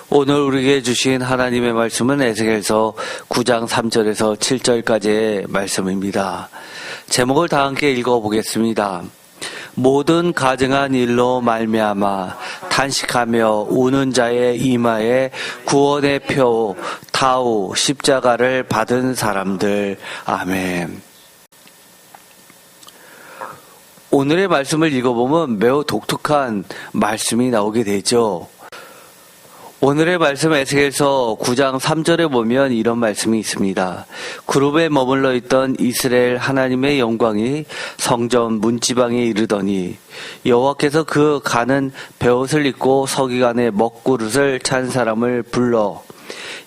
오늘 우리에게 주신 하나님의 말씀은 에스겔서 9장 3절에서 7절까지의 말씀입니다. 제목을 다 함께 읽어보겠습니다. 모든 가증한 일로 말미암아 탄식하며 우는 자의 이마에 구원의 표 타우 십자가를 받은 사람들. 아멘. 오늘의 말씀을 읽어보면 매우 독특한 말씀이 나오게 되죠. 오늘의 말씀 에스겔서 9장 3절에 보면 이런 말씀이 있습니다. 그룹에 머물러 있던 이스라엘 하나님의 영광이 성전 문지방에 이르더니 여호와께서 그 가는 베옷을 입고 서기관의 먹그릇을 찬 사람을 불러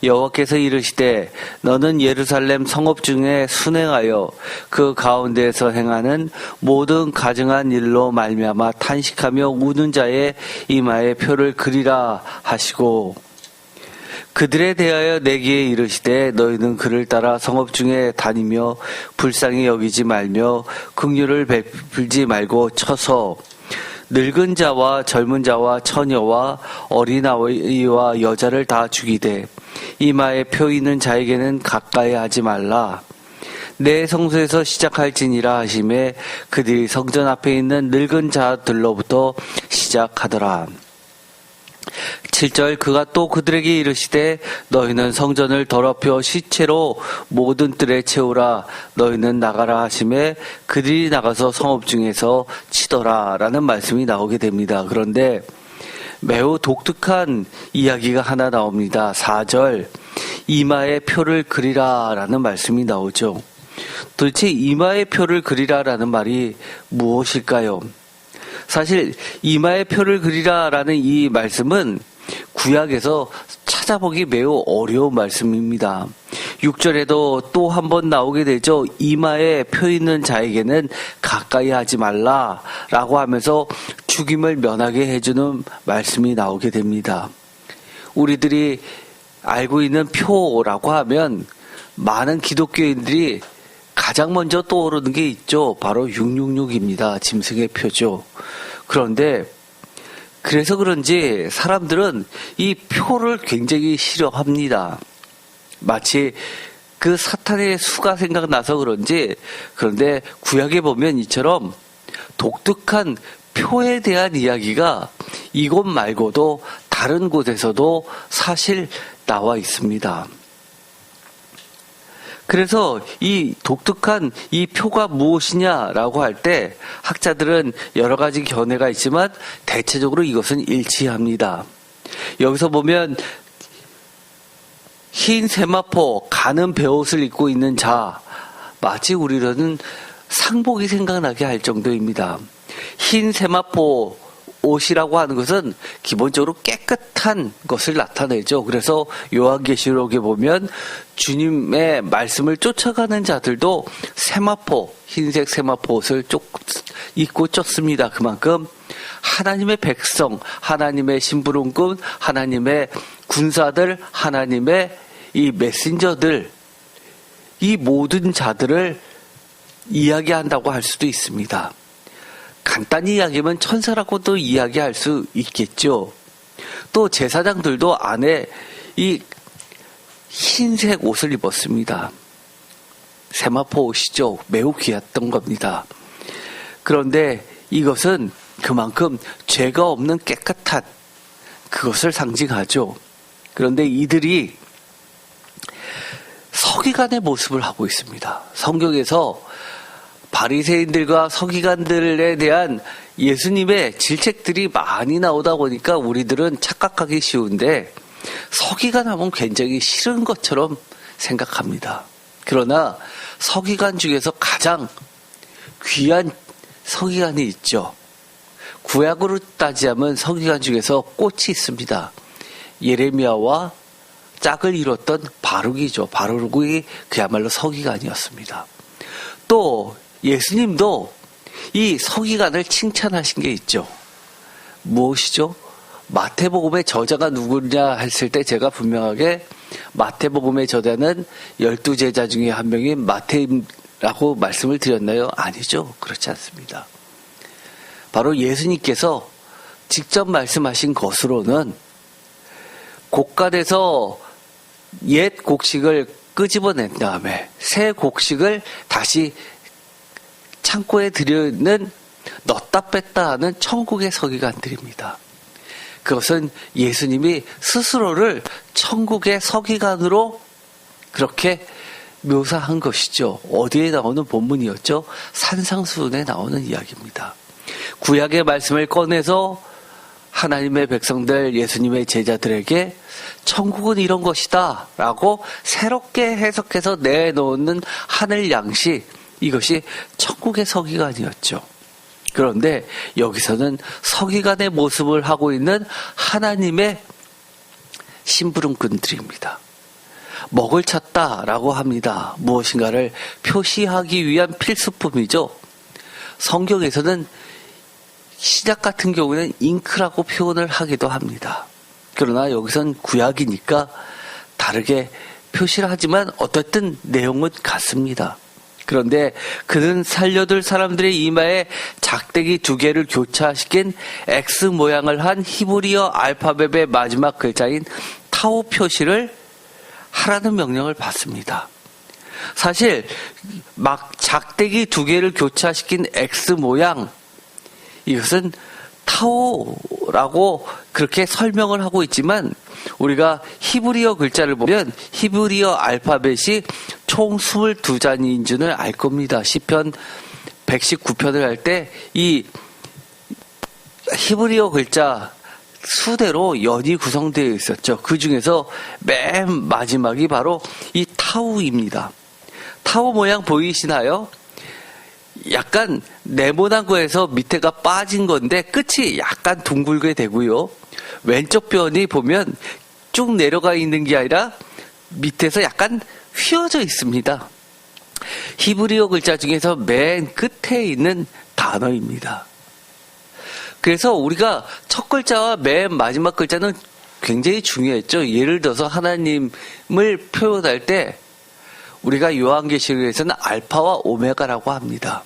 여호와께서 이르시되 너는 예루살렘 성읍 중에 순행하여 그 가운데에서 행하는 모든 가증한 일로 말미암아 탄식하며 우는 자의 이마에 표를 그리라 하시고 그들에 대하여 내게 이르시되 너희는 그를 따라 성읍 중에 다니며 불쌍히 여기지 말며 긍휼을 베풀지 말고 쳐서 늙은 자와 젊은 자와 처녀와 어린아이와 여자를 다 죽이되 이마에 표 있는 자에게는 가까이 하지 말라. 내 성소에서 시작할지니라 하심에 그들이 성전 앞에 있는 늙은 자들로부터 시작하더라. 7절 그가 또 그들에게 이르시되 너희는 성전을 더럽혀 시체로 모든 뜰에 채우라. 너희는 나가라 하심에 그들이 나가서 성읍 중에서 치더라 라는 말씀이 나오게 됩니다. 그런데 매우 독특한 이야기가 하나 나옵니다. 4절 이마에 표를 그리라 라는 말씀이 나오죠. 도대체 이마에 표를 그리라 라는 말이 무엇일까요? 사실 이마에 표를 그리라 라는 이 말씀은 구약에서 찾아보기 매우 어려운 말씀입니다. 6절에도 또 한 번 나오게 되죠. 이마에 표 있는 자에게는 가까이 하지 말라 라고 하면서 죽임을 면하게 해주는 말씀이 나오게 됩니다. 우리들이 알고 있는 표라고 하면 많은 기독교인들이 가장 먼저 떠오르는 게 있죠. 바로 666입니다. 짐승의 표죠. 그런데 그래서 그런지 사람들은 이 표를 굉장히 싫어합니다. 마치 그 사탄의 수가 생각나서 그런지. 그런데 구약에 보면 이처럼 독특한 표에 대한 이야기가 이곳 말고도 다른 곳에서도 사실 나와 있습니다. 그래서 이 독특한 이 표가 무엇이냐라고 할 때 학자들은 여러 가지 견해가 있지만 대체적으로 이것은 일치합니다. 여기서 보면 흰 세마포 가는 베옷을 입고 있는 자, 마치 우리로는 상복이 생각나게 할 정도입니다. 흰 세마포 옷이라고 하는 것은 기본적으로 깨끗한 것을 나타내죠. 그래서 요한계시록에 보면 주님의 말씀을 쫓아가는 자들도 세마포, 흰색 세마포 옷을 입고 쫓습니다. 그만큼 하나님의 백성, 하나님의 심부름꾼, 하나님의 군사들, 하나님의 이 메신저들, 이 모든 자들을 이야기한다고 할 수도 있습니다. 간단히 이야기하면 천사라고도 이야기할 수 있겠죠. 또 제사장들도 안에 이 흰색 옷을 입었습니다. 세마포 옷이죠. 매우 귀했던 겁니다. 그런데 이것은 그만큼 죄가 없는 깨끗한 그것을 상징하죠. 그런데 이들이 서기관의 모습을 하고 있습니다. 성경에서 바리새인들과 서기관들에 대한 예수님의 질책들이 많이 나오다 보니까 우리들은 착각하기 쉬운데 서기관 하면 굉장히 싫은 것처럼 생각합니다. 그러나 서기관 중에서 가장 귀한 서기관이 있죠. 구약으로 따지자면 서기관 중에서 꽃이 있습니다. 예레미야와 짝을 이뤘던 바룩이죠. 바룩이 그야말로 서기관이었습니다. 또 예수님도 이 서기관을 칭찬하신 게 있죠. 무엇이죠? 마태복음의 저자가 누구냐 했을 때 제가 분명하게 마태복음의 저자는 12제자 중에 한 명인 마태라고 말씀을 드렸나요? 아니죠. 그렇지 않습니다. 바로 예수님께서 직접 말씀하신 것으로는 곡간에서 옛 곡식을 끄집어낸 다음에 새 곡식을 다시 창고에 들여는 넣었다 뺐다 하는 천국의 서기관들입니다. 그것은 예수님이 스스로를 천국의 서기관으로 그렇게 묘사한 것이죠. 어디에 나오는 본문이었죠? 산상수훈에 나오는 이야기입니다. 구약의 말씀을 꺼내서 하나님의 백성들, 예수님의 제자들에게 천국은 이런 것이다 라고 새롭게 해석해서 내놓는 하늘 양식, 이것이 천국의 서기관이었죠. 그런데 여기서는 서기관의 모습을 하고 있는 하나님의 심부름꾼들입니다. 먹을 찾다라고 합니다. 무엇인가를 표시하기 위한 필수품이죠. 성경에서는 신약 같은 경우에는 잉크라고 표현을 하기도 합니다. 그러나 여기선 구약이니까 다르게 표시를 하지만 어쨌든 내용은 같습니다. 그런데 그는 살려둘 사람들의 이마에 작대기 2개를 교차시킨 X 모양을 한 히브리어 알파벳의 마지막 글자인 타우 표시를 하라는 명령을 받습니다. 사실 막 작대기 2개를 교차시킨 X 모양, 이것은 타오라고 그렇게 설명을 하고 있지만 우리가 히브리어 글자를 보면 히브리어 알파벳이 총 22자리인 줄을 알 겁니다. 시편 119편을 할 때 이 히브리어 글자 수대로 연이 구성되어 있었죠. 그 중에서 맨 마지막이 바로 이 타우입니다. 타우 모양 보이시나요? 약간 네모난 거에서 밑에가 빠진 건데 끝이 약간 둥글게 되고요. 왼쪽 변이 보면 쭉 내려가 있는 게 아니라 밑에서 약간 휘어져 있습니다. 히브리어 글자 중에서 맨 끝에 있는 단어입니다. 그래서 우리가 첫 글자와 맨 마지막 글자는 굉장히 중요했죠. 예를 들어서 하나님을 표현할 때 우리가 요한계시록에서는 알파와 오메가라고 합니다.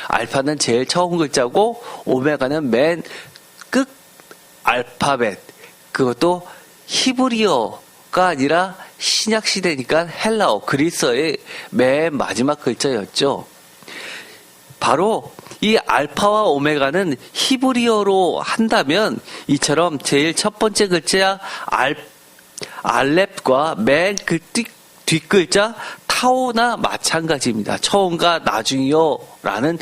알파는 제일 처음 글자고 오메가는 맨 끝 알파벳, 그것도 히브리어가 아니라 신약 시대니까 헬라어, 그리스어의 맨 마지막 글자였죠. 바로 이 알파와 오메가는 히브리어로 한다면 이처럼 제일 첫 번째 글자 알렙과 맨 그 뒷글자 타오나 마찬가지입니다. 처음과 나중이요라는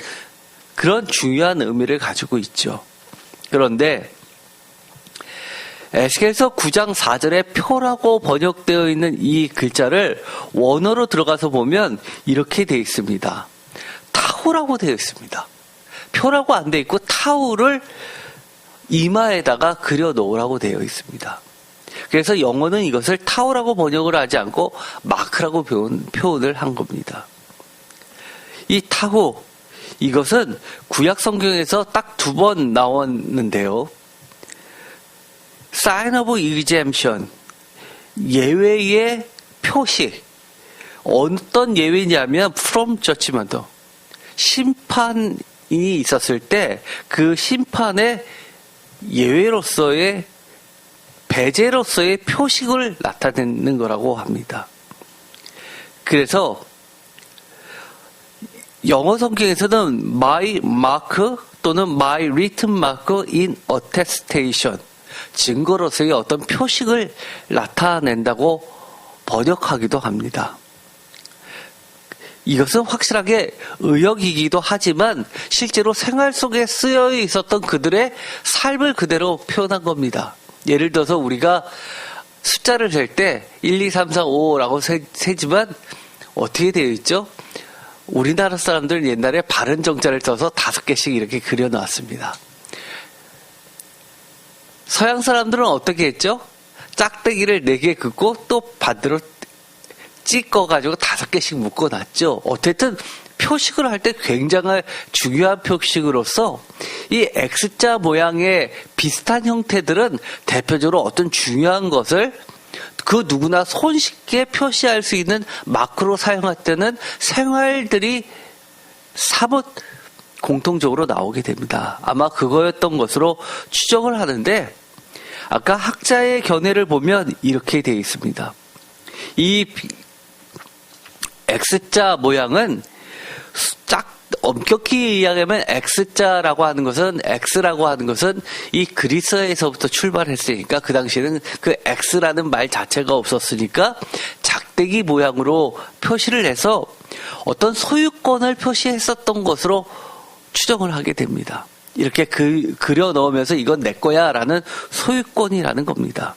그런 중요한 의미를 가지고 있죠. 그런데 에스겔서 9장 4절에 표라고 번역되어 있는 이 글자를 원어로 들어가서 보면 이렇게 되어 있습니다. 타우라고 되어 있습니다. 표라고 안 되어 있고 타우를 이마에다가 그려 놓으라고 되어 있습니다. 그래서 영어는 이것을 타우라고 번역을 하지 않고 마크라고 표현을 한 겁니다. 이 타우, 이것은 구약 성경에서 딱 2번 나왔는데요. Sign of Exemption, 예외의 표시. 어떤 예외냐면 from judgment, 심판이 있었을 때 그 심판의 예외로서의 배제로서의 표식을 나타내는 거라고 합니다. 그래서 영어 성경에서는 my mark 또는 my written mark in attestation, 증거로서의 어떤 표식을 나타낸다고 번역하기도 합니다. 이것은 확실하게 의역이기도 하지만 실제로 생활 속에 쓰여 있었던 그들의 삶을 그대로 표현한 겁니다. 예를 들어서 우리가 숫자를 셀 때 1, 2, 3, 4, 5라고 세지만 어떻게 되어 있죠? 우리나라 사람들은 옛날에 바른 정자를 써서 5개씩 이렇게 그려놨습니다. 서양 사람들은 어떻게 했죠? 짝대기를 4개 긋고 또 반대로 찍어가지고 5개씩 묶어놨죠. 어쨌든 표식을 할 때 굉장히 중요한 표식으로서 이 X자 모양의 비슷한 형태들은 대표적으로 어떤 중요한 것을 그 누구나 손쉽게 표시할 수 있는 마크로 사용할 때는 생활들이 사뭇 공통적으로 나오게 됩니다. 아마 그거였던 것으로 추정을 하는데 아까 학자의 견해를 보면 이렇게 되어 있습니다. 이 X자 모양은 엄격히 이야기하면 X자라고 하는 것은 이 그리스에서부터 출발했으니까 그 당시에는 그 X라는 말 자체가 없었으니까 작대기 모양으로 표시를 해서 어떤 소유권을 표시했었던 것으로 추정을 하게 됩니다. 이렇게 그려 넣으면서 이건 내 거야 라는 소유권이라는 겁니다.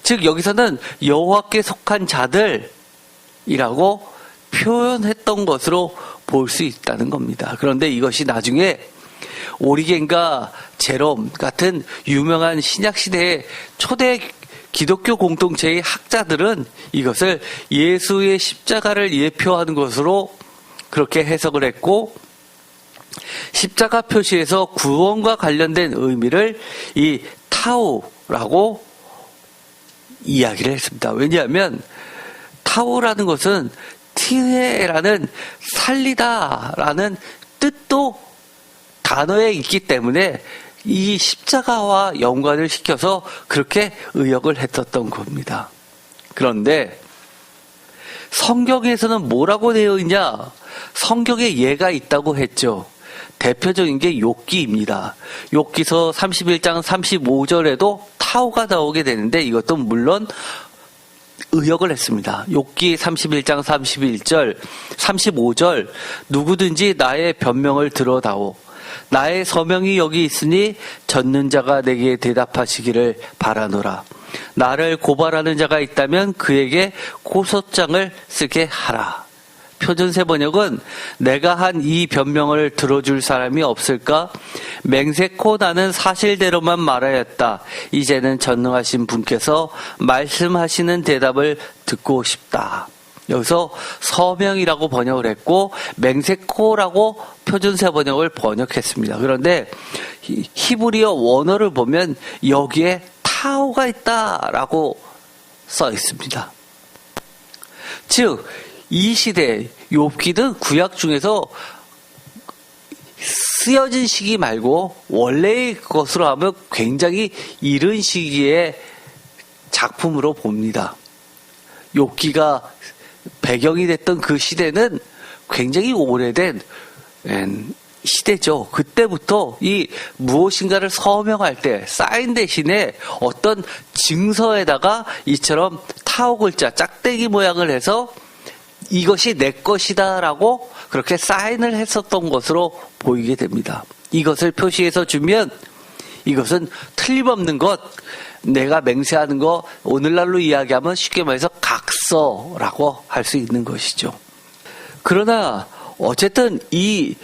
즉 여기서는 여호와께 속한 자들이라고 표현했던 것으로 볼 수 있다는 겁니다. 그런데 이것이 나중에 오리겐과 제롬 같은 유명한 신약시대의 초대 기독교 공동체의 학자들은 이것을 예수의 십자가를 예표하는 것으로 그렇게 해석을 했고, 십자가 표시에서 구원과 관련된 의미를 이 타우라고 이야기를 했습니다. 왜냐하면 타우라는 것은 티헤라는 살리다라는 뜻도 단어에 있기 때문에 이 십자가와 연관을 시켜서 그렇게 의역을 했었던 겁니다. 그런데 성경에서는 뭐라고 되어 있냐? 성경에 예가 있다고 했죠. 대표적인 게 욥기입니다. 욥기서 31장 35절에도 타우가 나오게 되는데 이것도 물론 의역을 했습니다. 욥기 31장 31절, 35절 누구든지 나의 변명을 들어다오. 나의 서명이 여기 있으니 젖는 자가 내게 대답하시기를 바라노라. 나를 고발하는 자가 있다면 그에게 고소장을 쓰게 하라. 표준세 번역은 내가 한 이 변명을 들어줄 사람이 없을까? 맹세코 나는 사실대로만 말하였다. 이제는 전능하신 분께서 말씀하시는 대답을 듣고 싶다. 여기서 서명이라고 번역을 했고 맹세코라고 표준세 번역을 번역했습니다. 그런데 히브리어 원어를 보면 여기에 타오가 있다라고 써 있습니다. 즉 이 시대 욥기는 구약 중에서 쓰여진 시기 말고 원래의 것으로 하면 굉장히 이른 시기의 작품으로 봅니다. 욥기가 배경이 됐던 그 시대는 굉장히 오래된 시대죠. 그때부터 이 무엇인가를 서명할 때 사인 대신에 어떤 증서에다가 이처럼 타오 글자 짝대기 모양을 해서 이것이 내 것이다라고 그렇게 사인을 했었던 것으로 보이게 됩니다. 이것을 표시해서 주면 이것은 틀림없는 것, 내가 맹세하는 거, 오늘날로 이야기하면 쉽게 말해서 각서라고 할 수 있는 것이죠. 그러나 어쨌든 이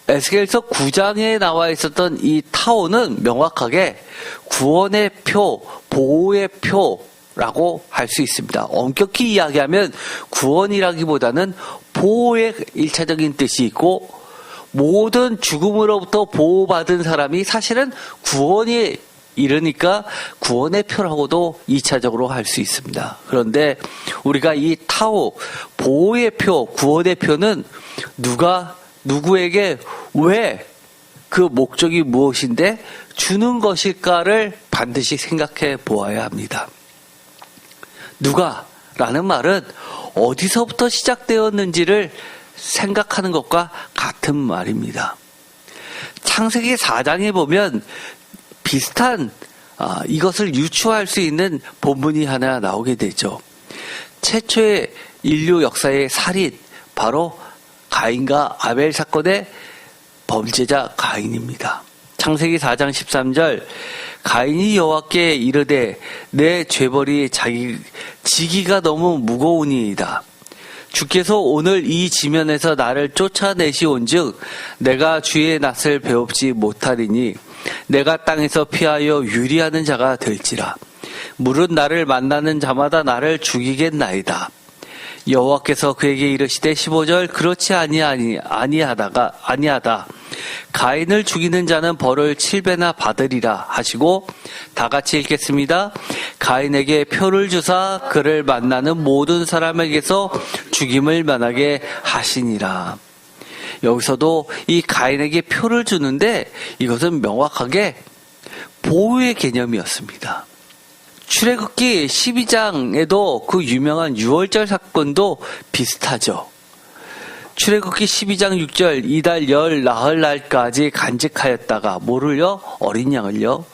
에스겔서 9장에 나와 있었던 이 타오는 명확하게 구원의 표, 보호의 표 라고 할 수 있습니다. 엄격히 이야기하면 구원이라기보다는 보호의 1차적인 뜻이 있고 모든 죽음으로부터 보호받은 사람이 사실은 구원이 이르니까 구원의 표라고도 2차적으로 할 수 있습니다. 그런데 우리가 이 타오, 보호의 표, 구원의 표는 누구에게 왜 그 목적이 무엇인데 주는 것일까를 반드시 생각해 보아야 합니다. 누가라는 말은 어디서부터 시작되었는지를 생각하는 것과 같은 말입니다. 창세기 4장에 보면 비슷한 이것을 유추할 수 있는 본문이 하나 나오게 되죠. 최초의 인류 역사의 살인, 바로 가인과 아벨 사건의 범죄자 가인입니다. 창세기 4장 13절 가인이 여호와께 이르되 내 죄벌이 지기가 너무 무거우니이다. 주께서 오늘 이 지면에서 나를 쫓아내시온즉 내가 주의 낯을 배웁지 못하리니 내가 땅에서 피하여 유리하는 자가 될지라. 물은 나를 만나는 자마다 나를 죽이겠나이다. 여호와께서 그에게 이르시되 15절 그렇지 아니하다. 가인을 죽이는 자는 벌을 7배나 받으리라 하시고 다 같이 읽겠습니다. 가인에게 표를 주사 그를 만나는 모든 사람에게서 죽임을 면하게 하시니라. 여기서도 이 가인에게 표를 주는데 이것은 명확하게 보호의 개념이었습니다. 출애굽기 12장에도 그 유명한 유월절 사건도 비슷하죠. 출애굽기 12장 6절 이달 열 나흘날까지 간직하였다가 뭐를요? 어린 양을요.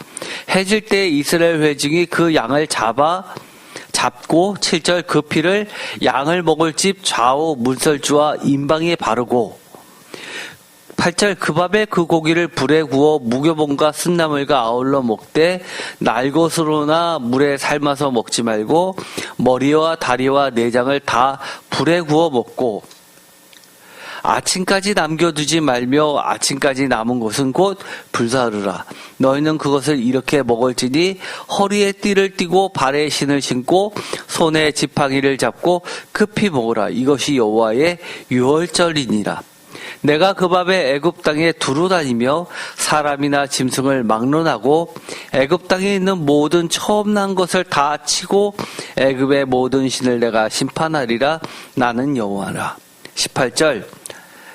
해질 때 이스라엘 회중이 그 양을 잡고 7절 그 피를 양을 먹을 집 좌우 문설주와 임방에 바르고 8절 그 밤에 그 고기를 불에 구워 무교본과 쓴나물과 아울러 먹되 날 것으로나 물에 삶아서 먹지 말고 머리와 다리와 내장을 다 불에 구워 먹고 아침까지 남겨두지 말며 아침까지 남은 것은 곧 불사르라. 너희는 그것을 이렇게 먹을지니 허리에 띠를 띠고 발에 신을 신고 손에 지팡이를 잡고 급히 먹으라. 이것이 여호와의 유월절이니라. 내가 그 밤에 애굽 땅에 두루 다니며 사람이나 짐승을 막론하고 애굽 땅에 있는 모든 처음 난 것을 다 치고 애굽의 모든 신을 내가 심판하리라. 나는 여호와라. 18절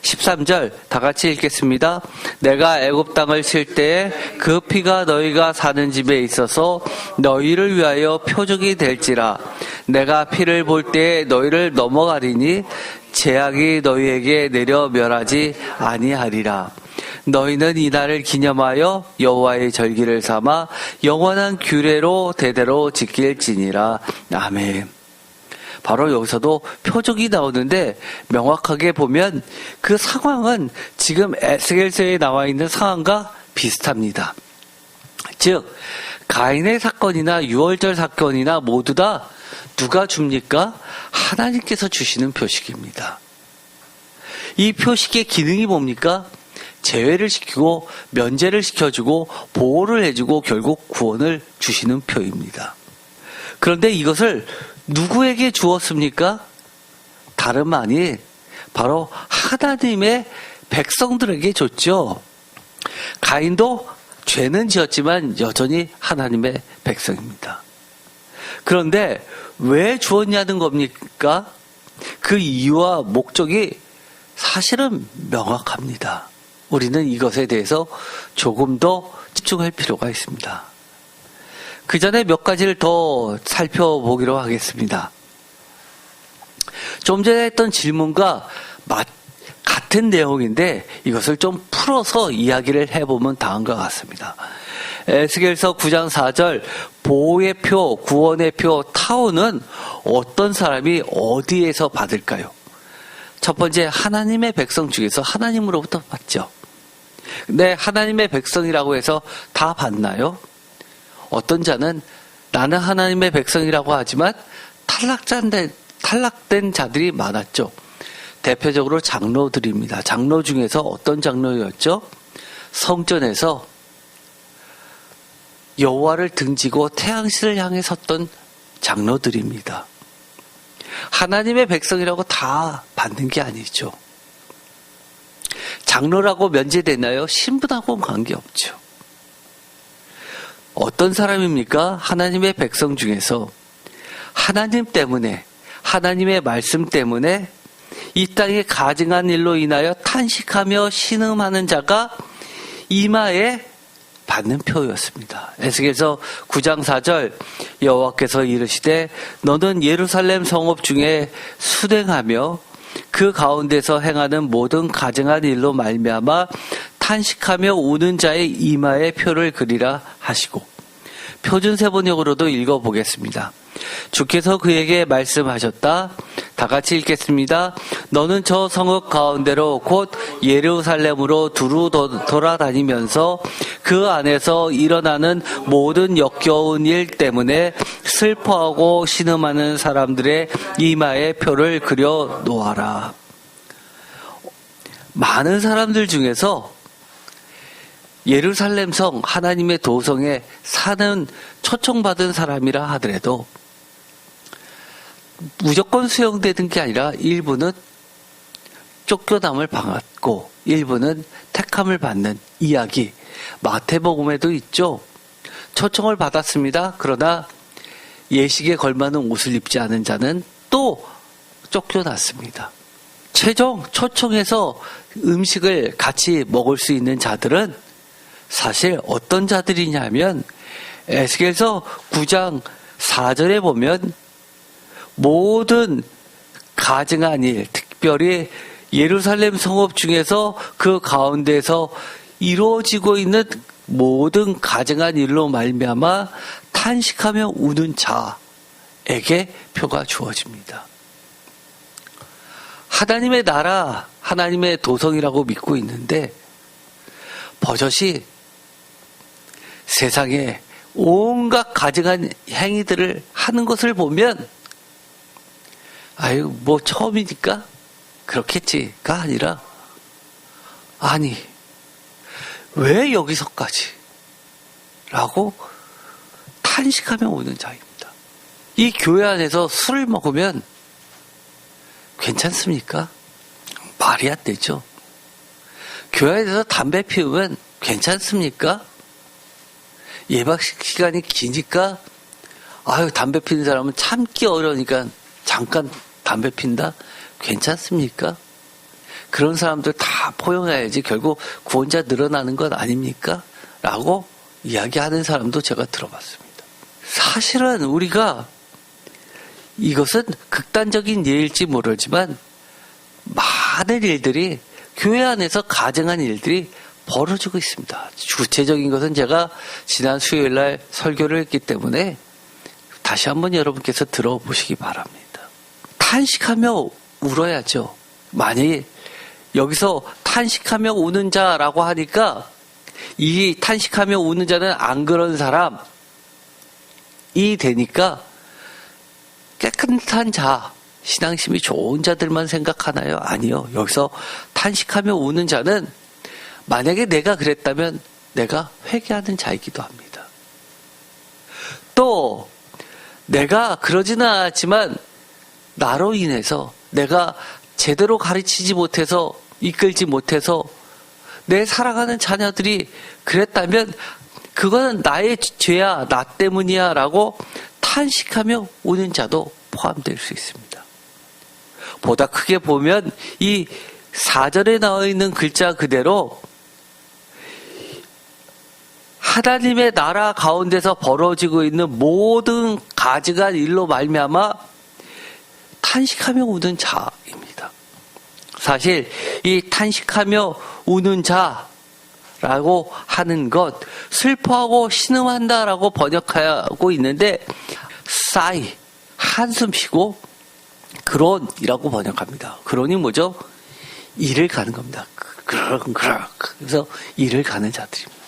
13절 다 같이 읽겠습니다. 내가 애굽 땅을 칠 때에 그 피가 너희가 사는 집에 있어서 너희를 위하여 표적이 될지라. 내가 피를 볼 때에 너희를 넘어가리니 재앙이 너희에게 내려 멸하지 아니하리라. 너희는 이날을 기념하여 여호와의 절기를 삼아 영원한 규례로 대대로 지킬지니라. 아멘. 바로 여기서도 표적이 나오는데 명확하게 보면 그 상황은 지금 에스겔서에 나와 있는 상황과 비슷합니다. 즉 가인의 사건이나 유월절 사건이나 모두 다 누가 줍니까? 하나님께서 주시는 표식입니다. 이 표식의 기능이 뭡니까? 제외를 시키고 면제를 시켜주고 보호를 해주고 결국 구원을 주시는 표입니다. 그런데 이것을 누구에게 주었습니까? 다름 아닌 바로 하나님의 백성들에게 줬죠. 가인도 죄는 지었지만 여전히 하나님의 백성입니다. 그런데 왜 주었냐는 겁니까? 그 이유와 목적이 사실은 명확합니다. 우리는 이것에 대해서 조금 더 집중할 필요가 있습니다. 그 전에 몇 가지를 더 살펴보기로 하겠습니다. 좀 전에 했던 질문과 같은 내용인데 이것을 좀 풀어서 이야기를 해보면 다음과 같습니다. 에스겔서 9장 4절 보호의 표, 구원의 표, 타오는 어떤 사람이 어디에서 받을까요? 첫 번째 하나님의 백성 중에서 하나님으로부터 받죠. 근데 하나님의 백성이라고 해서 다 받나요? 어떤 자는 나는 하나님의 백성이라고 하지만 탈락된 자들이 많았죠. 대표적으로 장로들입니다. 장로 중에서 어떤 장로였죠? 성전에서 여호와를 등지고 태양신을 향해 섰던 장로들입니다. 하나님의 백성이라고 다 받는 게 아니죠. 장로라고 면제되나요? 신분하고는 관계없죠. 어떤 사람입니까? 하나님의 백성 중에서 하나님 때문에, 하나님의 말씀 때문에 이 땅에 가증한 일로 인하여 탄식하며 신음하는 자가 이마에 받는 표였습니다. 에스겔서 9장 4절 여호와께서 이르시되 너는 예루살렘 성읍 중에 수행하며 그 가운데서 행하는 모든 가증한 일로 말미암아 탄식하며 우는 자의 이마에 표를 그리라 하시고 표준세번역으로도 읽어보겠습니다. 주께서 그에게 말씀하셨다. 다 같이 읽겠습니다. 너는 저 성읍 가운데로 곧 예루살렘으로 두루 돌아다니면서 그 안에서 일어나는 모든 역겨운 일 때문에 슬퍼하고 신음하는 사람들의 이마에 표를 그려 놓아라. 많은 사람들 중에서 예루살렘 성 하나님의 도성에 사는 초청받은 사람이라 하더라도 무조건 수용되는 게 아니라 일부는 쫓겨남을 받고 일부는 택함을 받는 이야기 마태복음에도 있죠. 초청을 받았습니다. 그러나 예식에 걸맞는 옷을 입지 않은 자는 또 쫓겨났습니다. 최종 초청해서 음식을 같이 먹을 수 있는 자들은 사실 어떤 자들이냐면 에스겔서 9장 4절에 보면 모든 가증한 일, 특별히 예루살렘 성읍 중에서 그 가운데서 이루어지고 있는 모든 가증한 일로 말미암아 탄식하며 우는 자에게 표가 주어집니다. 하나님의 나라, 하나님의 도성이라고 믿고 있는데 버젓이 세상에 온갖 가증한 행위들을 하는 것을 보면 아유 뭐 처음이니까 그렇겠지가 아니라 아니 왜 여기서까지 라고 탄식하며 오는 자입니다. 이 교회 안에서 술을 먹으면 괜찮습니까? 말이 안 되죠. 교회 안에서 담배 피우면 괜찮습니까? 예방 시간이 기니까 아유 담배 피는 사람은 참기 어려우니까 잠깐 담배 핀다? 괜찮습니까? 그런 사람들 다 포용해야지 결국 구원자 늘어나는 것 아닙니까? 라고 이야기하는 사람도 제가 들어봤습니다. 사실은 우리가 이것은 극단적인 예일지 모르지만 많은 일들이 교회 안에서 가증한 일들이 벌어지고 있습니다. 구체적인 것은 제가 지난 수요일 날 설교를 했기 때문에 다시 한번 여러분께서 들어보시기 바랍니다. 탄식하며 울어야죠. 만약에 여기서 탄식하며 우는 자라고 하니까 이 탄식하며 우는 자는 안 그런 사람이 되니까 깨끗한 자, 신앙심이 좋은 자들만 생각하나요? 아니요. 여기서 탄식하며 우는 자는 만약에 내가 그랬다면 내가 회개하는 자이기도 합니다. 또 내가 그러지는 않았지만 나로 인해서 내가 제대로 가르치지 못해서 이끌지 못해서 내 살아가는 자녀들이 그랬다면 그거는 나의 죄야, 나 때문이야 라고 탄식하며 우는 자도 포함될 수 있습니다. 보다 크게 보면 이 4절에 나와 있는 글자 그대로 하나님의 나라 가운데서 벌어지고 있는 모든 가증한 일로 말미암아 탄식하며 우는 자입니다. 사실 이 탄식하며 우는 자라고 하는 것 슬퍼하고 신음한다라고 번역하고 있는데 싸이 한숨 쉬고 그론이라고 번역합니다. 그론이 뭐죠? 일을 가는 겁니다. 그래서 일을 가는 자들입니다.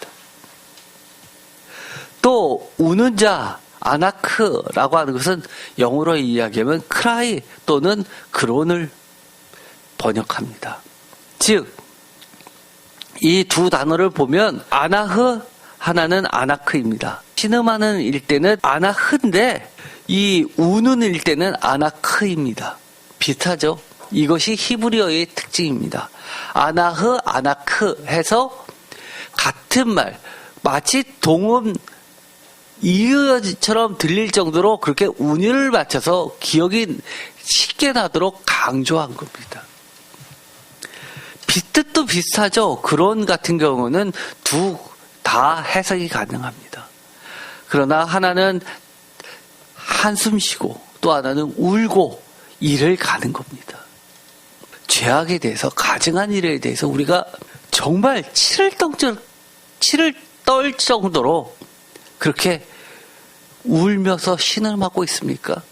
또 우는 자 아나크라고 하는 것은 영어로 이야기하면 크라이 또는 그론을 번역합니다. 즉, 이 두 단어를 보면 아나흐 하나는 아나크입니다. 신음하는 일대는 아나흐인데 이 우는 일대는 아나크입니다. 비슷하죠? 이것이 히브리어의 특징입니다. 아나흐, 아나크 해서 같은 말, 마치 동음 이어처럼 들릴 정도로 그렇게 운율을 맞춰서 기억이 쉽게 나도록 강조한 겁니다. 뜻도 비슷하죠. 그런 같은 경우는 두 다 해석이 가능합니다. 그러나 하나는 한숨 쉬고 또 하나는 울고 일을 가는 겁니다. 죄악에 대해서 가증한 일에 대해서 우리가 정말 치를 떨 정도로 그렇게 울면서 신음하고 있습니까?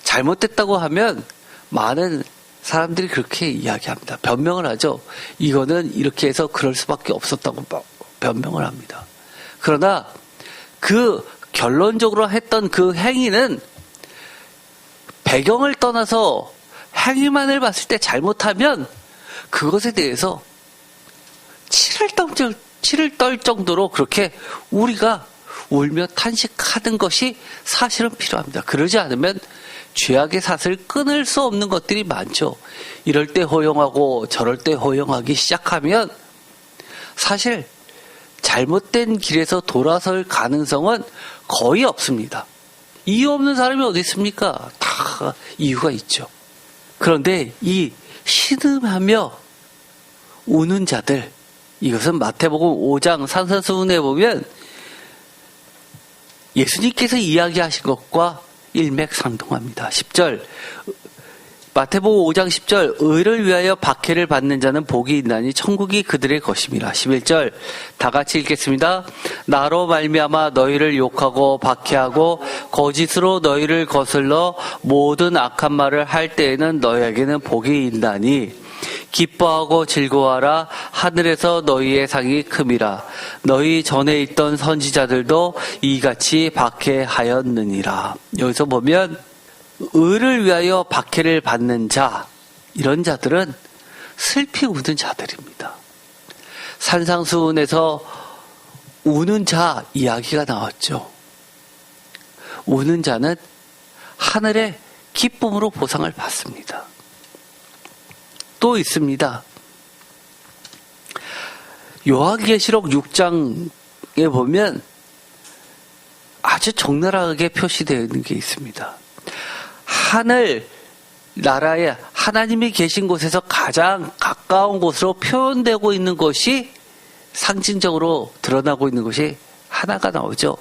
잘못됐다고 하면 많은 사람들이 그렇게 이야기합니다. 변명을 하죠. 이거는 이렇게 해서 그럴 수밖에 없었다고 변명을 합니다. 그러나 그 결론적으로 했던 그 행위는 배경을 떠나서 행위만을 봤을 때 잘못하면 그것에 대해서 치를 떨 정도로 그렇게 우리가 울며 탄식하는 것이 사실은 필요합니다. 그러지 않으면 죄악의 삿을 끊을 수 없는 것들이 많죠. 이럴 때 허용하고 저럴 때 허용하기 시작하면 사실 잘못된 길에서 돌아설 가능성은 거의 없습니다. 이유 없는 사람이 어디 있습니까? 다 이유가 있죠. 그런데 이 신음하며 우는 자들, 이것은 마태복음 5장 산상수훈에 보면 예수님께서 이야기하신 것과 일맥상통합니다. 10절 마태복음 5장 10절 의를 위하여 박해를 받는 자는 복이 있나니 천국이 그들의 것임이라. 11절 다 같이 읽겠습니다. 나로 말미암아 너희를 욕하고 박해하고 거짓으로 너희를 거슬러 모든 악한 말을 할 때에는 너희에게는 복이 있나니 기뻐하고 즐거워하라. 하늘에서 너희의 상이 큼이라. 너희 전에 있던 선지자들도 이같이 박해하였느니라. 여기서 보면 의를 위하여 박해를 받는 자, 이런 자들은 슬피 우는 자들입니다. 산상수훈에서 우는 자 이야기가 나왔죠. 우는 자는 하늘의 기쁨으로 보상을 받습니다. 또 있습니다. 요한계시록 6장에 보면 아주 적나라하게 표시되어 있는 게 있습니다. 하늘 나라에 하나님이 계신 곳에서 가장 가까운 곳으로 표현되고 있는 것이 상징적으로 드러나고 있는 것이 하나가 나오죠.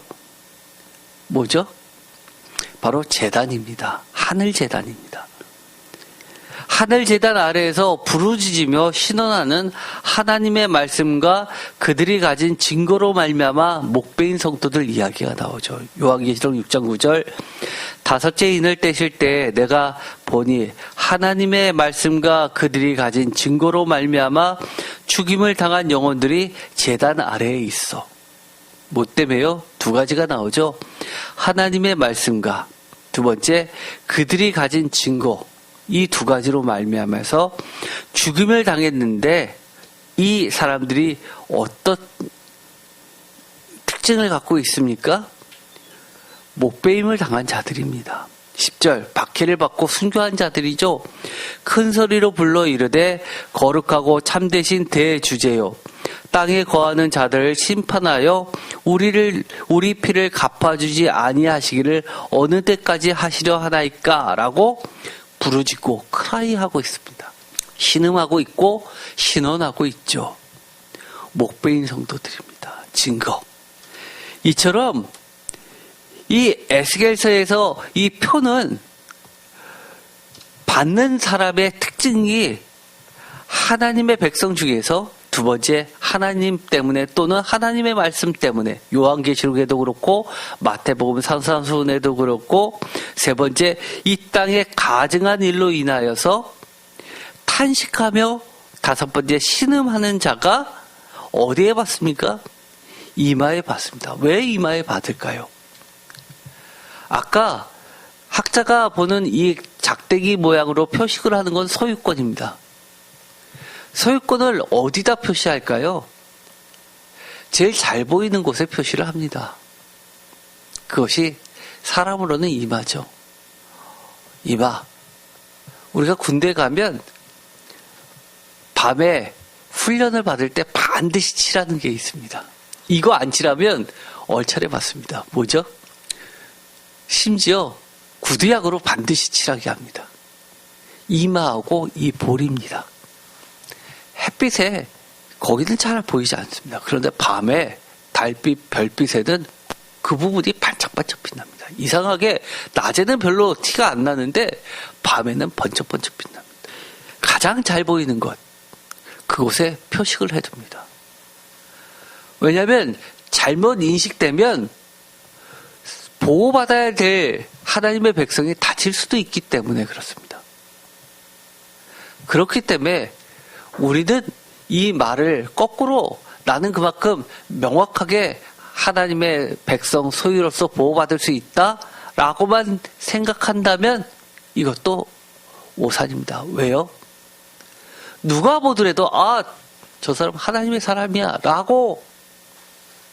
뭐죠? 바로 제단입니다. 하늘 제단입니다. 하늘 제단 아래에서 부르짖으며 신원하는 하나님의 말씀과 그들이 가진 증거로 말미암아 목배인 성도들 이야기가 나오죠. 요한계시록 6장 9절 다섯째 인을 떼실 때 내가 보니 하나님의 말씀과 그들이 가진 증거로 말미암아 죽임을 당한 영혼들이 제단 아래에 있어. 뭐 때문에요? 두 가지가 나오죠. 하나님의 말씀과 두 번째 그들이 가진 증거, 이 두 가지로 말미암아서 죽임을 당했는데 이 사람들이 어떤 특징을 갖고 있습니까? 목배임을 당한 자들입니다. 10절 박해를 받고 순교한 자들이죠. 큰 소리로 불러 이르되 거룩하고 참되신 대주제요 땅에 거하는 자들을 심판하여 우리 피를 갚아주지 아니하시기를 어느 때까지 하시려 하나이까? 라고 부르짖고 크라이하고 있습니다. 신음하고 있고 신원하고 있죠. 목배인 성도들입니다. 증거. 이처럼 이 에스겔서에서 이 표는 받는 사람의 특징이 하나님의 백성 중에서 두 번째 하나님 때문에 또는 하나님의 말씀 때문에 요한계시록에도 그렇고 마태복음 산상수훈에도 그렇고 세 번째 이 땅에 가증한 일로 인하여서 탄식하며 다섯 번째 신음하는 자가 어디에 받습니까? 이마에 받습니다. 왜 이마에 받을까요? 아까 학자가 보는 이 작대기 모양으로 표식을 하는 건 소유권입니다. 소유권을 어디다 표시할까요? 제일 잘 보이는 곳에 표시를 합니다. 그것이 사람으로는 이마죠. 이마. 우리가 군대 가면 밤에 훈련을 받을 때 반드시 칠하는 게 있습니다. 이거 안 칠하면 얼차례 맞습니다. 뭐죠? 심지어 구두약으로 반드시 칠하게 합니다. 이마하고 이 볼입니다. 햇빛에 거기는 잘 보이지 않습니다. 그런데 밤에 달빛, 별빛에는 그 부분이 반짝반짝 빛납니다. 이상하게 낮에는 별로 티가 안 나는데 밤에는 번쩍번쩍 빛납니다. 가장 잘 보이는 것, 그곳에 표식을 해둡니다. 왜냐하면 잘못 인식되면 보호받아야 될 하나님의 백성이 다칠 수도 있기 때문에 그렇습니다. 그렇기 때문에 우리는 이 말을 거꾸로 나는 그만큼 명확하게 하나님의 백성 소유로서 보호받을 수 있다라고만 생각한다면 이것도 오산입니다. 왜요? 누가 보더라도 저 사람 하나님의 사람이야 라고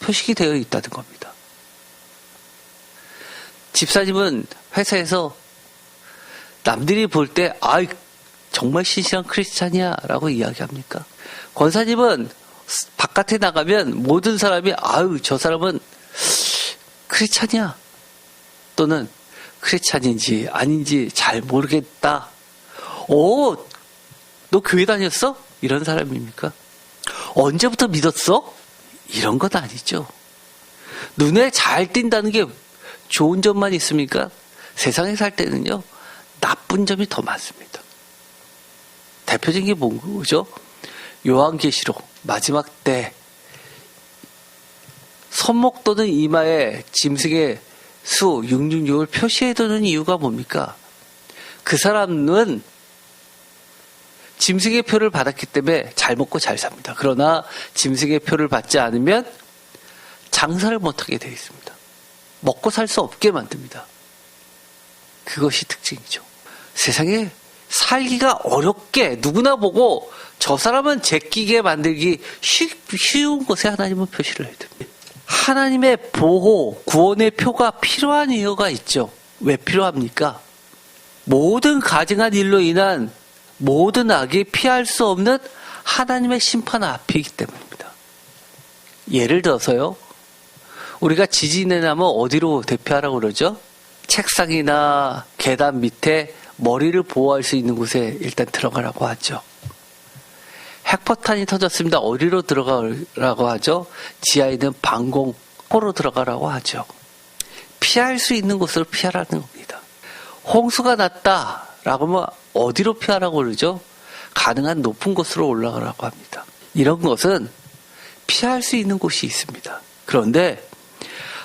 표식이 되어 있다는 겁니다. 집사님은 회사에서 남들이 볼 때 정말 신실한 크리스찬이야 라고 이야기합니까? 권사님은 바깥에 나가면 모든 사람이 저 사람은 크리스찬이야 또는 크리스찬인지 아닌지 잘 모르겠다. 너 교회 다녔어? 이런 사람입니까? 언제부터 믿었어? 이런 건 아니죠. 눈에 잘 띈다는 게 좋은 점만 있습니까? 세상에 살 때는요, 나쁜 점이 더 많습니다. 대표적인 게 뭐죠? 요한계시록 마지막 때 손목 또는 이마에 짐승의 수 666을 표시해두는 이유가 뭡니까? 그 사람은 짐승의 표를 받았기 때문에 잘 먹고 잘 삽니다. 그러나 짐승의 표를 받지 않으면 장사를 못하게 되어 있습니다. 먹고 살 수 없게 만듭니다. 그것이 특징이죠. 세상에 살기가 어렵게 누구나 보고 저 사람은 제끼게 만들기 쉬운 곳에 하나님은 표시를 해둡니다. 하나님의 보호, 구원의 표가 필요한 이유가 있죠. 왜 필요합니까? 모든 가증한 일로 인한 모든 악이 피할 수 없는 하나님의 심판 앞이기 때문입니다. 예를 들어서요, 우리가 지진이 나면 어디로 대피하라고 그러죠? 책상이나 계단 밑에 머리를 보호할 수 있는 곳에 일단 들어가라고 하죠. 핵포탄이 터졌습니다. 어디로 들어가라고 하죠? 지하에 있는 방공호로 들어가라고 하죠. 피할 수 있는 곳으로 피하라는 겁니다. 홍수가 났다라고 하면 어디로 피하라고 그러죠? 가능한 높은 곳으로 올라가라고 합니다. 이런 것은 피할 수 있는 곳이 있습니다. 그런데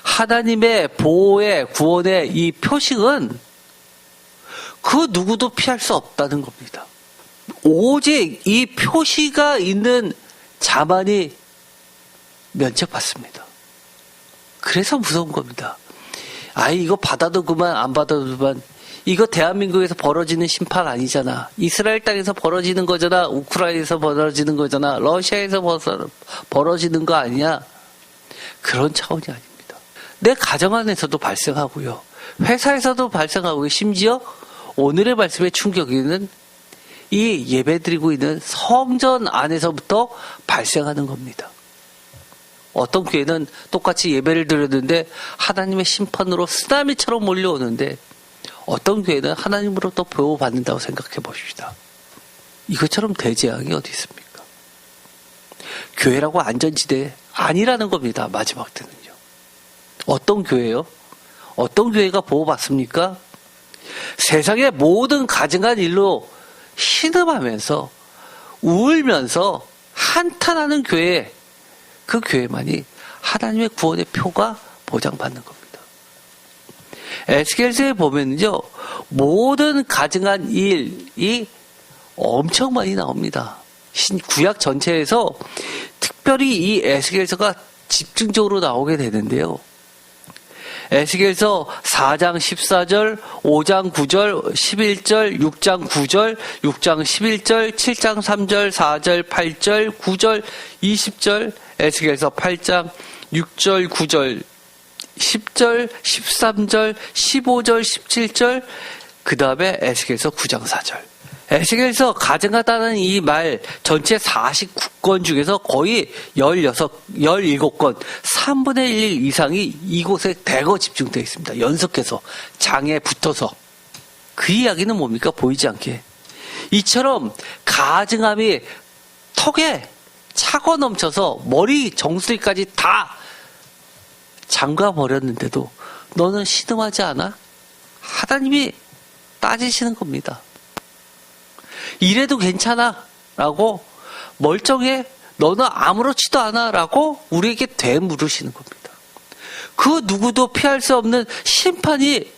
하나님의 보호의 구원의 이 표식은 그 누구도 피할 수 없다는 겁니다. 오직 이 표시가 있는 자만이 면책받습니다. 그래서 무서운 겁니다. 이거 받아도 그만 안 받아도 그만. 이거 대한민국에서 벌어지는 심판 아니잖아. 이스라엘 땅에서 벌어지는 거잖아. 우크라이나에서 벌어지는 거잖아. 러시아에서 벌어지는 거 아니야. 그런 차원이 아닙니다. 내 가정 안에서도 발생하고요. 회사에서도 발생하고, 심지어 오늘의 말씀의 충격에는 이 예배드리고 있는 성전 안에서부터 발생하는 겁니다. 어떤 교회는 똑같이 예배를 드렸는데 하나님의 심판으로 쓰나미처럼 몰려오는데, 어떤 교회는 하나님으로부터 보호받는다고 생각해 봅시다. 이것처럼 대재앙이 어디 있습니까? 교회라고 안전지대 아니라는 겁니다. 마지막 때는요. 어떤 교회요? 어떤 교회가 보호받습니까? 세상의 모든 가증한 일로 신음하면서 울면서 한탄하는 교회, 그 교회만이 하나님의 구원의 표가 보장받는 겁니다. 에스겔서에 보면요, 모든 가증한 일이 엄청 많이 나옵니다. 구약 전체에서 특별히 이 에스겔서가 집중적으로 나오게 되는데요. 에스겔서 4장 14절, 5장 9절, 11절, 6장 9절, 6장 11절, 7장 3절, 4절, 8절, 9절, 20절, 에스겔서 8장 6절, 9절, 10절, 13절, 15절, 17절, 그 다음에 에스겔서 9장 4절. 에스겔서 가증하다는 이 말 전체 49권 중에서 거의 17권, 3분의 1 이상이 이곳에 대거 집중되어 있습니다. 연속해서, 장에 붙어서. 그 이야기는 뭡니까? 보이지 않게. 이처럼 가증함이 턱에 차고 넘쳐서 머리 정수리까지 다 잠가버렸는데도 너는 신음하지 않아? 하나님이 따지시는 겁니다. 이래도 괜찮아 라고, 멀쩡해, 너는 아무렇지도 않아 라고 우리에게 되물으시는 겁니다. 그 누구도 피할 수 없는 심판이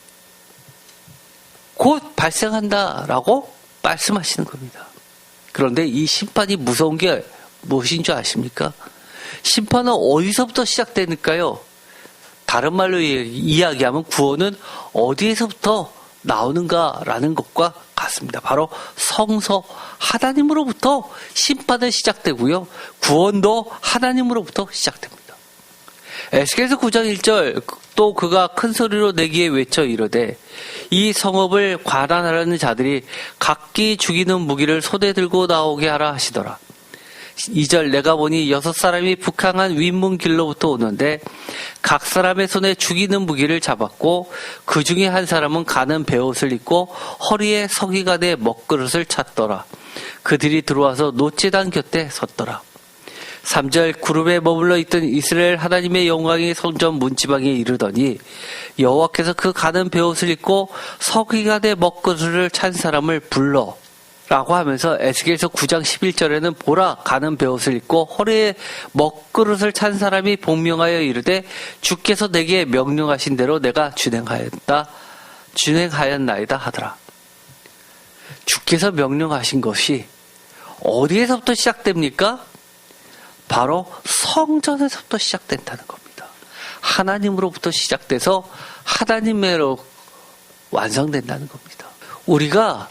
곧 발생한다 라고 말씀하시는 겁니다. 그런데 이 심판이 무서운 게 무엇인 줄 아십니까? 심판은 어디서부터 시작되니까요? 다른 말로 이야기하면 구원은 어디에서부터 나오는가라는 것과 같습니다. 바로 성서 하나님으로부터 심판은 시작되고요. 구원도 하나님으로부터 시작됩니다. 에스겔서 9장 1절, 또 그가 큰 소리로 내기에 외쳐 이르되 이 성읍을 관할하는 자들이 각기 죽이는 무기를 손에 들고 나오게 하라 하시더라. 2절, 내가 보니 6사람이 북향한 윗문 길로부터 오는데 각 사람의 손에 죽이는 무기를 잡았고 그 중에 한 사람은 가는 베옷을 입고 허리에 서기관의 먹그릇을 찼더라. 그들이 들어와서 노제단 곁에 섰더라. 3절 구름에 머물러 있던 이스라엘 하나님의 영광이 성전 문지방에 이르더니 여호와께서 그 가는 베옷을 입고 서기관의 먹그릇을 찬 사람을 불러 라고 하면서 에스겔서 9장 11절에는 보라 가는 베옷을 입고 허리에 먹그릇을 찬 사람이 복명하여 이르되 주께서 내게 명령하신 대로 내가 준행하였나이다 하더라. 주께서 명령하신 것이 어디에서부터 시작됩니까? 바로 성전에서부터 시작된다는 겁니다. 하나님으로부터 시작돼서 하나님으로 완성된다는 겁니다. 우리가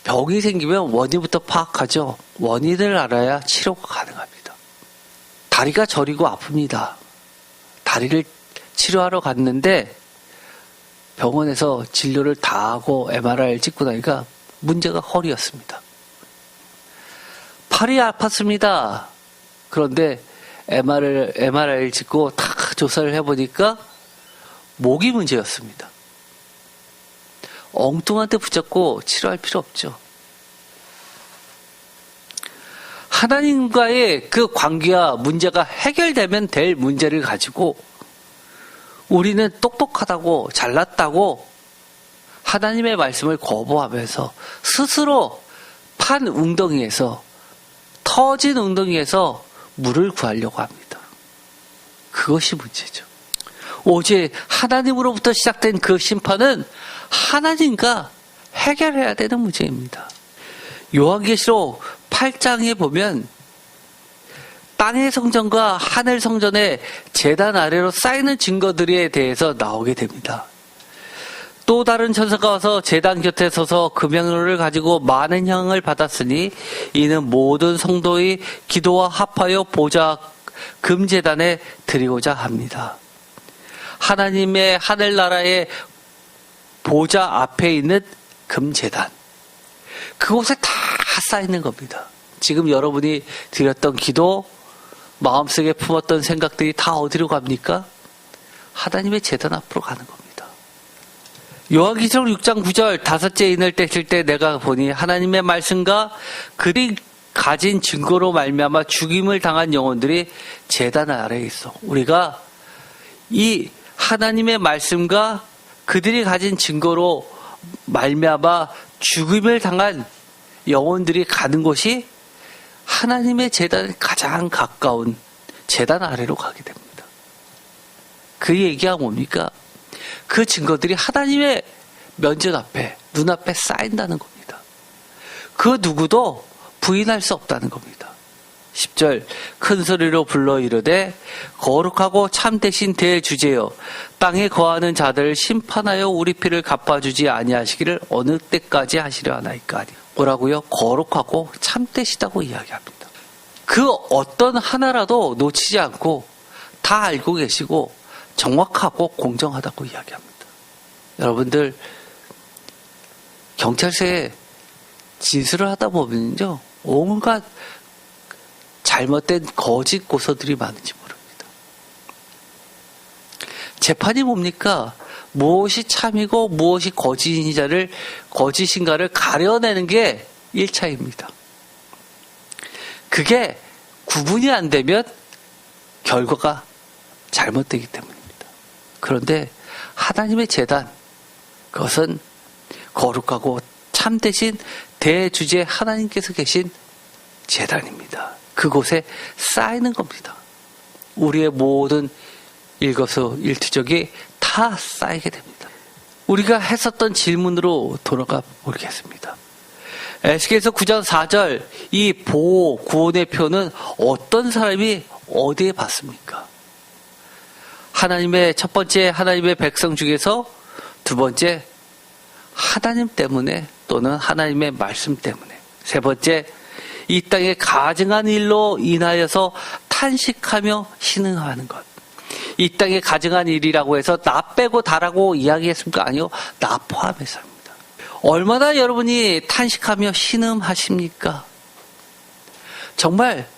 병이 생기면 원인부터 파악하죠. 원인을 알아야 치료가 가능합니다. 다리가 저리고 아픕니다. 다리를 치료하러 갔는데 병원에서 진료를 다 하고 MRI를 찍고 나니까 문제가 허리였습니다. 팔이 아팠습니다. 그런데 MRI를 찍고 다 조사를 해보니까 목이 문제였습니다. 엉뚱한 데 붙잡고 치료할 필요 없죠. 하나님과의 그 관계와 문제가 해결되면 될 문제를 가지고 우리는 똑똑하다고 잘났다고 하나님의 말씀을 거부하면서 스스로 판 웅덩이에서 터진 웅덩이에서 물을 구하려고 합니다. 그것이 문제죠. 오직 하나님으로부터 시작된 그 심판은 하나님과 해결해야 되는 문제입니다. 요한계시록 8장에 보면 땅의 성전과 하늘 성전의 제단 아래로 쌓이는 증거들에 대해서 나오게 됩니다. 또 다른 천사가 와서 제단 곁에 서서 금향로를 가지고 많은 향을 받았으니 이는 모든 성도의 기도와 합하여 보좌 금제단에 드리고자 합니다. 하나님의 하늘나라의 보좌 앞에 있는 금제단, 그곳에 다 쌓이는 겁니다. 지금 여러분이 드렸던 기도, 마음속에 품었던 생각들이 다 어디로 갑니까? 하나님의 제단 앞으로 가는 겁니다. 요한계시록 6장 9절 다섯째 인을 떼실 때 내가 보니 하나님의 말씀과 그들이 가진 증거로 말미암아 죽임을 당한 영혼들이 제단 아래에 있어. 우리가 이 하나님의 말씀과 그들이 가진 증거로 말미암아 죽임을 당한 영혼들이 가는 곳이 하나님의 제단에 가장 가까운 제단 아래로 가게 됩니다. 그 얘기가 뭡니까? 그 증거들이 하나님의 면전 앞에, 눈앞에 쌓인다는 겁니다. 그 누구도 부인할 수 없다는 겁니다. 10절 큰 소리로 불러 이르되 거룩하고 참되신 대주제여 땅에 거하는 자들을 심판하여 우리 피를 갚아주지 아니하시기를 어느 때까지 하시려 하나이까. 뭐라고요? 거룩하고 참되시다고 이야기합니다. 그 어떤 하나라도 놓치지 않고 다 알고 계시고 정확하고 공정하다고 이야기합니다. 여러분들 경찰서에 진술을 하다 보면요 온갖 잘못된 거짓 고소들이 많은지 모릅니다. 재판이 뭡니까? 무엇이 참이고 무엇이 거짓인가를 가려내는 게 1차입니다. 그게 구분이 안 되면 결과가 잘못되기 때문입니다. 그런데 하나님의 제단, 그것은 거룩하고 참되신 대주제 하나님께서 계신 제단입니다. 그곳에 쌓이는 겁니다. 우리의 모든 일거수일투족이 다 쌓이게 됩니다. 우리가 했었던 질문으로 돌아가 보겠습니다. 에스겔서 9장 4절 이 보호, 구원의 표는 어떤 사람이 어디에 받습니까? 하나님의 첫 번째 하나님의 백성 중에서 두 번째 하나님 때문에 또는 하나님의 말씀 때문에, 세 번째 이 땅에 가증한 일로 인하여서 탄식하며 신음하는 것. 이 땅에 가증한 일이라고 해서 나 빼고 다라고 이야기했습니까? 아니요. 나 포함해서입니다. 얼마나 여러분이 탄식하며 신음하십니까? 정말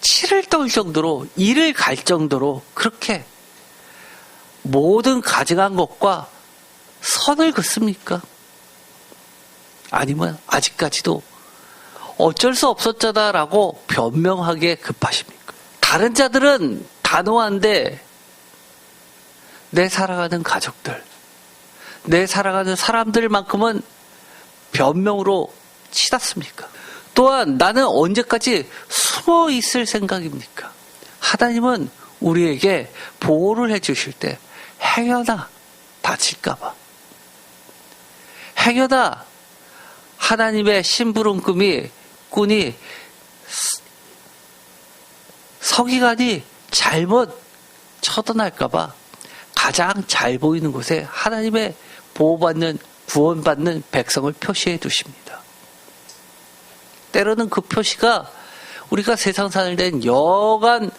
치를 떨 정도로, 이를 갈 정도로 그렇게 모든 가증한 것과 선을 긋습니까? 아니면 아직까지도 어쩔 수 없었잖아라고 변명하기에 급하십니까? 다른 자들은 단호한데 내 살아가는 가족들, 내 살아가는 사람들만큼은 변명으로 치닫습니까? 또한 나는 언제까지 숨어 있을 생각입니까? 하나님은 우리에게 보호를 해주실 때 행여나 다칠까봐, 행여나 하나님의 심부름꾼이 서기관이 잘못 처단할까봐 가장 잘 보이는 곳에 하나님의 보호받는, 구원받는 백성을 표시해 두십니다. 때로는 그 표시가 우리가 세상 사는 데는 여간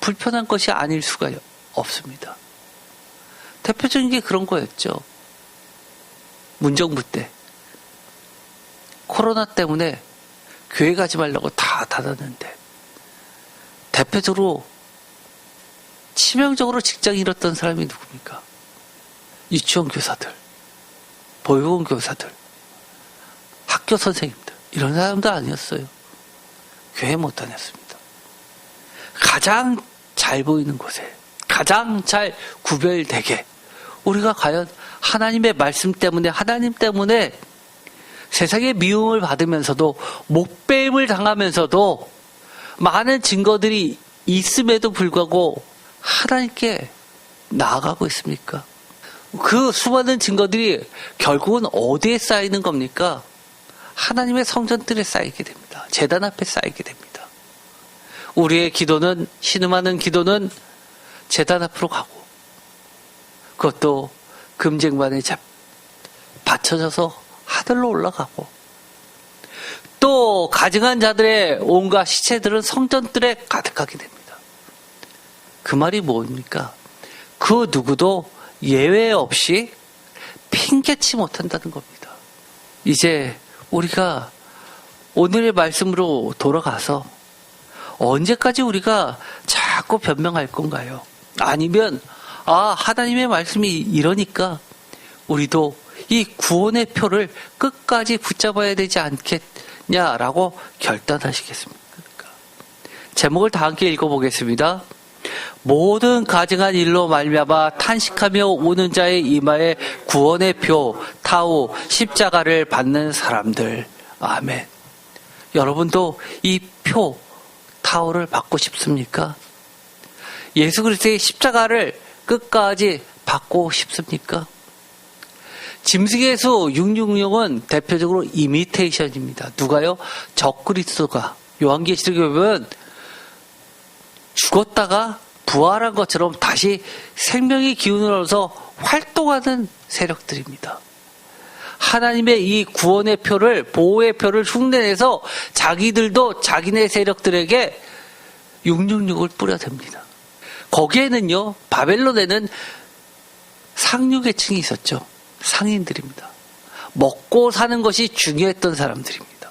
불편한 것이 아닐 수가 없습니다. 대표적인 게 그런 거였죠. 문정부 때 코로나 때문에 교회 가지 말라고 다 닫았는데 대표적으로 치명적으로 직장 잃었던 사람이 누굽니까? 유치원 교사들, 보육원 교사들, 학교 선생님들, 이런 사람들 아니었어요. 교회 못 다녔습니다. 가장 잘 보이는 곳에, 가장 잘 구별되게 우리가 과연 하나님의 말씀 때문에, 하나님 때문에 세상의 미움을 받으면서도, 목배임을 당하면서도 많은 증거들이 있음에도 불구하고 하나님께 나아가고 있습니까? 그 수많은 증거들이 결국은 어디에 쌓이는 겁니까? 하나님의 성전들에 쌓이게 됩니다. 제단 앞에 쌓이게 됩니다. 우리의 기도는, 신음하는 기도는 제단 앞으로 가고, 그것도 금쟁반에 받쳐져서 하늘로 올라가고, 또 가증한 자들의 온갖 시체들은 성전들에 가득하게 됩니다. 그 말이 뭡니까? 그 누구도 예외 없이 핑계치 못한다는 겁니다. 이제 우리가 오늘의 말씀으로 돌아가서 언제까지 우리가 자꾸 변명할 건가요? 아니면 하나님의 말씀이 이러니까 우리도 이 구원의 표를 끝까지 붙잡아야 되지 않겠냐라고 결단하시겠습니까? 제목을 다 함께 읽어보겠습니다. 모든 가증한 일로 말미암아 탄식하며 오는 자의 이마에 구원의 표 타우 십자가를 받는 사람들. 아멘. 여러분도 이 표 타우를 받고 싶습니까? 예수 그리스도의 십자가를 끝까지 받고 싶습니까? 짐승의수 666은 대표적으로 이미테이션입니다. 누가요? 적그리스도가. 요한계시록에 보면 죽었다가 부활한 것처럼 다시 생명의 기운을 얻어서 활동하는 세력들입니다. 하나님의 이 구원의 표를, 보호의 표를 흉내내서 자기들도 자기네 세력들에게 666을 뿌려댑니다. 거기에는요, 바벨론에는 상류계층이 있었죠. 상인들입니다. 먹고 사는 것이 중요했던 사람들입니다.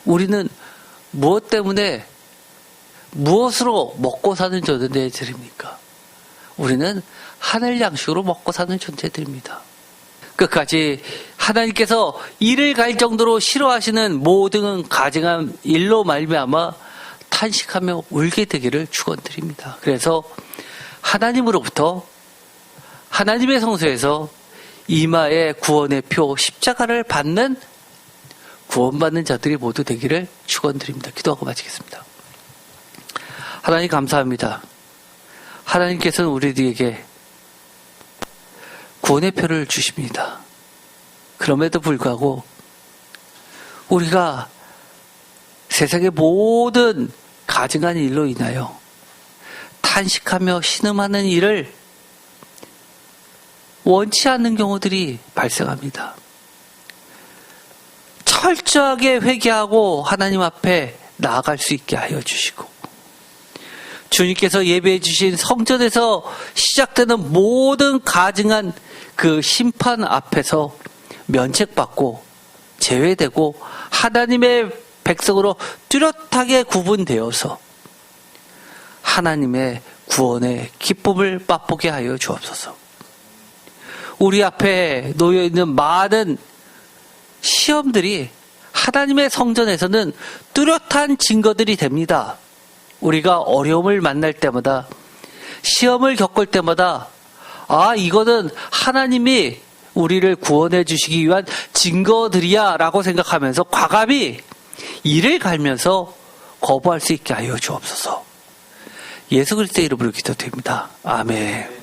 우리는 무엇 때문에, 무엇으로 먹고 사는 존재들입니까? 우리는 하늘 양식으로 먹고 사는 존재들입니다. 끝까지 하나님께서 이를 갈 정도로 싫어하시는 모든 가증한 일로 말미암아 탄식하며 울게 되기를 축원드립니다. 그래서 하나님으로부터, 하나님의 성소에서 이마에 구원의 표 십자가를 받는, 구원받는 자들이 모두 되기를 축원드립니다. 기도하고 마치겠습니다. 하나님 감사합니다. 하나님께서는 우리에게 구원의 표를 주십니다. 그럼에도 불구하고 우리가 세상의 모든 가증한 일로 인하여 탄식하며 신음하는 일을 원치 않는 경우들이 발생합니다. 철저하게 회개하고 하나님 앞에 나아갈 수 있게 하여 주시고, 주님께서 예배해 주신 성전에서 시작되는 모든 가증한 그 심판 앞에서 면책받고 제외되고 하나님의 백성으로 뚜렷하게 구분되어서 하나님의 구원의 기쁨을 맛보게 하여 주옵소서. 우리 앞에 놓여있는 많은 시험들이 하나님의 성전에서는 뚜렷한 증거들이 됩니다. 우리가 어려움을 만날 때마다, 시험을 겪을 때마다, 이거는 하나님이 우리를 구원해 주시기 위한 증거들이야 라고 생각하면서 과감히 이를 갈면서 거부할 수 있게 하여 주옵소서. 예수 그리스도의 이름으로 기도드립니다. 아멘.